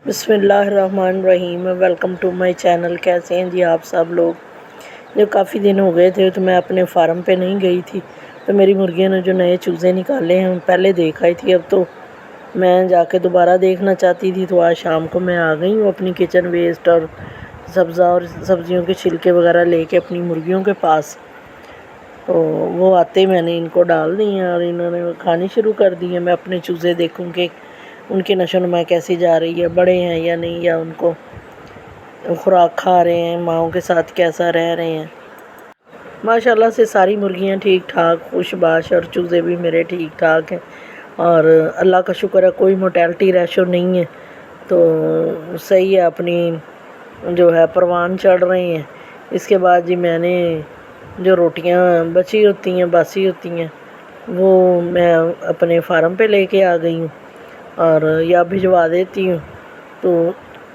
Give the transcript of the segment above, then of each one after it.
بسم اللہ الرحمن الرحیم، ویلکم ٹو مائی چینل۔ کیسے ہیں جی آپ سب لوگ؟ جو کافی دن ہو گئے تھے تو میں اپنے فارم پہ نہیں گئی تھی، تو میری مرغیوں نے جو نئے چوزے نکالے ہیں پہلے دیکھا ہی تھی، اب تو میں جا کے دوبارہ دیکھنا چاہتی تھی، تو آج شام کو میں آ گئی ہوں اپنی کچن ویسٹ اور سبزیوں کے چھلکے وغیرہ لے کے اپنی مرغیوں کے پاس۔ تو وہ آتے ہی میں نے ان کو ڈال دی ہیں اور انہوں نے کھانی شروع کر دی ہیں۔ میں اپنے چوزے دیکھوں کہ ان کی نشو و نما کیسی جا رہی ہے، بڑے ہیں یا نہیں، یا ان کو خوراک کھا رہے ہیں، ماؤں کے ساتھ کیسا رہ رہے ہیں۔ ماشاءاللہ سے ساری مرغیاں ٹھیک ٹھاک خوش باش، اور چوزے بھی میرے ٹھیک ٹھاک ہیں، اور اللہ کا شکر ہے کوئی موٹیلٹی ریشو نہیں ہے، تو صحیح ہے، اپنی جو ہے پروان چڑھ رہے ہیں۔ اس کے بعد جی میں نے جو روٹیاں بچی ہوتی ہیں، باسی ہوتی ہیں، وہ میں اپنے فارم پہ لے کے آ گئی ہوں اور یا بھجوا دیتی ہوں۔ تو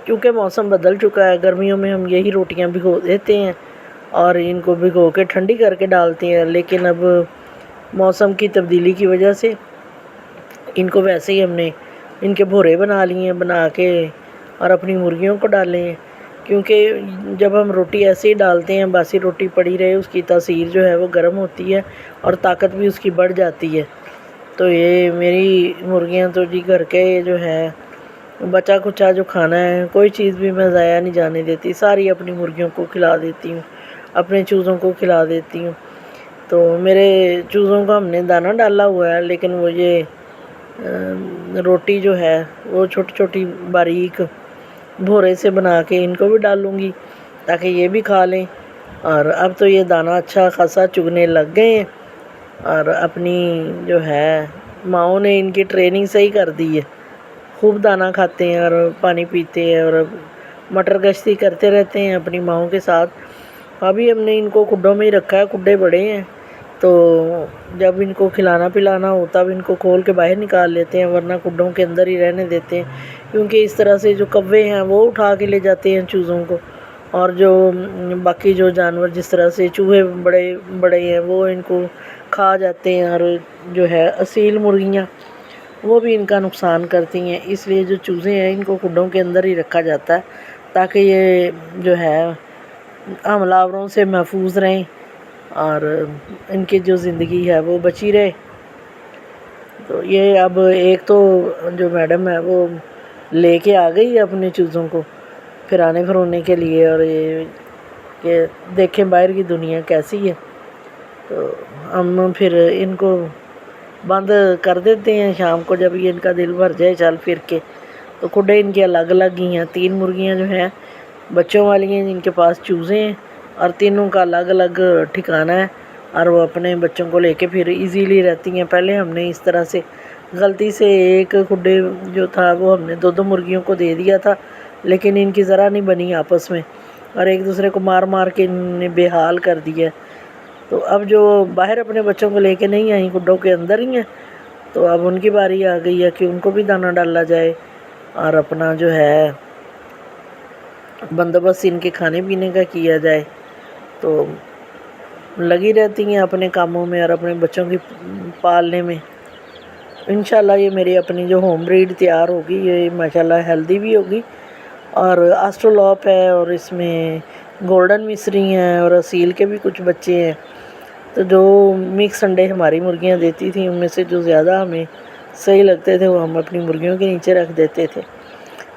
کیونکہ موسم بدل چکا ہے، گرمیوں میں ہم یہی روٹیاں بھگو دیتے ہیں اور ان کو بھگو کے ٹھنڈی کر کے ڈالتے ہیں، لیکن اب موسم کی تبدیلی کی وجہ سے ان کو ویسے ہی ہم نے ان کے بھورے بنا لیے ہیں، بنا کے اور اپنی مرغیوں کو ڈالے ہیں، کیونکہ جب ہم روٹی ایسے ہی ڈالتے ہیں، باسی روٹی پڑی رہے، اس کی تاثیر جو ہے وہ گرم ہوتی ہے اور طاقت بھی اس کی بڑھ جاتی ہے۔ تو یہ میری مرغیاں تو جی گھر کے جو ہے بچا کچا جو کھانا ہے، کوئی چیز بھی میں ضائع نہیں جانے دیتی، ساری اپنی مرغیوں کو کھلا دیتی ہوں، اپنے چوزوں کو کھلا دیتی ہوں۔ تو میرے چوزوں کو ہم نے دانہ ڈالا ہوا ہے، لیکن وہ یہ روٹی جو ہے وہ چھوٹی چھوٹی باریک بھورے سے بنا کے ان کو بھی ڈالوں گی تاکہ یہ بھی کھا لیں، اور اب تو یہ دانہ اچھا خاصا چگنے لگ گئے ہیں، اور اپنی جو ہے ماؤں نے ان کی ٹریننگ صحیح کر دی ہے، خوب دانہ کھاتے ہیں اور پانی پیتے ہیں اور مٹر گشتی کرتے رہتے ہیں اپنی ماؤں کے ساتھ۔ ابھی ہم نے ان کو کھڈوں میں ہی رکھا ہے، کھڈے بڑے ہیں، تو جب ان کو کھلانا پلانا ہو تب ان کو کھول کے باہر نکال لیتے ہیں، ورنہ کھڈوں کے اندر ہی رہنے دیتے ہیں، کیونکہ اس طرح سے جو کوے ہیں وہ اٹھا کے لے جاتے ہیں چوزوں کو، اور جو باقی جو جانور جس طرح سے چوہے بڑے بڑے ہیں وہ ان کو کھا جاتے ہیں، اور جو ہے اصیل مرغیاں وہ بھی ان کا نقصان کرتی ہیں۔ اس لیے جو چوزے ہیں ان کو کھڈوں کے اندر ہی رکھا جاتا ہے تاکہ یہ جو ہے حملہ آوروں سے محفوظ رہیں اور ان کی جو زندگی ہے وہ بچی رہے۔ تو یہ اب ایک تو جو میڈم ہے وہ لے کے آ گئی ہے اپنے چوزوں کو پھرانے پھرونے کے لیے، اور یہ کہ دیکھیں باہر کی دنیا کیسی ہے، تو ہم پھر ان کو بند کر دیتے ہیں شام کو، جب یہ ان کا دل بھر جائے چل پھر کے۔ تو کھڈے ان کے الگ الگ ہی ہیں، 3 مرغیاں جو ہیں بچوں والی ہیں جن کے پاس چوزے ہیں، اور تینوں کا الگ الگ ٹھکانہ ہے، اور وہ اپنے بچوں کو لے کے پھر ایزیلی رہتی ہیں۔ پہلے ہم نے اس طرح سے غلطی سے ایک کھڈے جو تھا وہ ہم نے 2 مرغیوں کو دے دیا تھا، لیکن ان کی ذرا نہیں بنی آپس میں، اور ایک دوسرے کو مار مار کے انہوں نے بے حال کر دیا۔ تو اب جو باہر اپنے بچوں کو لے کے نہیں آئیں، کھڈوں کے اندر ہی ہیں، تو اب ان کی باری آ گئی ہے کہ ان کو بھی دانہ ڈالا جائے اور اپنا جو ہے بندوبست ان کے کھانے پینے کا کیا جائے۔ تو لگی رہتی ہیں اپنے کاموں میں اور اپنے بچوں کی پالنے میں۔ انشاءاللہ یہ میری اپنی جو ہوم بریڈ تیار ہوگی، یہ ماشاءاللہ ہیلدی بھی ہوگی، اور آسٹرولوپ ہے، اور اس میں گولڈن مصری ہیں، اور اصیل کے بھی کچھ بچے ہیں۔ تو جو مکس انڈے ہماری مرغیاں دیتی تھیں ان میں سے جو زیادہ ہمیں صحیح لگتے تھے وہ ہم اپنی مرغیوں کے نیچے رکھ دیتے تھے۔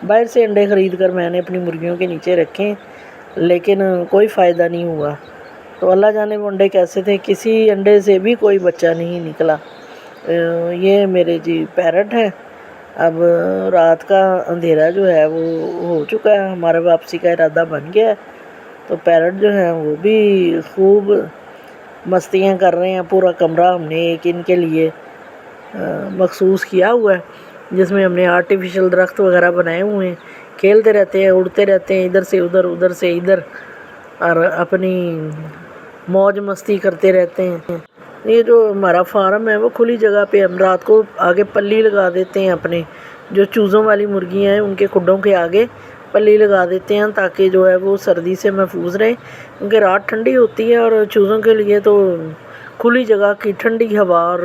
باہر سے انڈے خرید کر میں نے اپنی مرغیوں کے نیچے رکھے، لیکن کوئی فائدہ نہیں ہوا۔ تو اللہ جانے وہ انڈے کیسے تھے، کسی انڈے سے بھی کوئی بچہ نہیں نکلا۔ یہ میرے جی پیرٹ ہے۔ اب رات کا اندھیرا جو ہے وہ ہو چکا ہے، ہمارا واپسی کا ارادہ بن گیا ہے، تو پیرٹ جو ہیں وہ بھی خوب مستیاں کر رہے ہیں۔ پورا کمرہ ہم نے ایک ان کے لیے مخصوص کیا ہوا ہے، جس میں ہم نے آرٹیفیشل درخت وغیرہ بنائے ہوئے ہیں، کھیلتے رہتے ہیں، اڑتے رہتے ہیں، ادھر سے ادھر ادھر سے ادھر، اور اپنی موج مستی کرتے رہتے ہیں۔ یہ جو ہمارا فارم ہے وہ کھلی جگہ پہ، ہم رات کو آگے پلی لگا دیتے ہیں، اپنے جو چوزوں والی مرغیاں ہیں ان کے کھڈوں کے آگے پلی لگا دیتے ہیں تاکہ جو ہے وہ سردی سے محفوظ رہیں، کیونکہ رات ٹھنڈی ہوتی ہے اور چوزوں کے لیے تو کھلی جگہ کی ٹھنڈی ہوا اور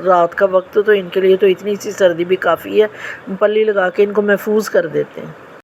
رات کا وقت تو ان کے لیے تو اتنی سی سردی بھی کافی ہے، پلی لگا کے ان کو محفوظ کر دیتے ہیں۔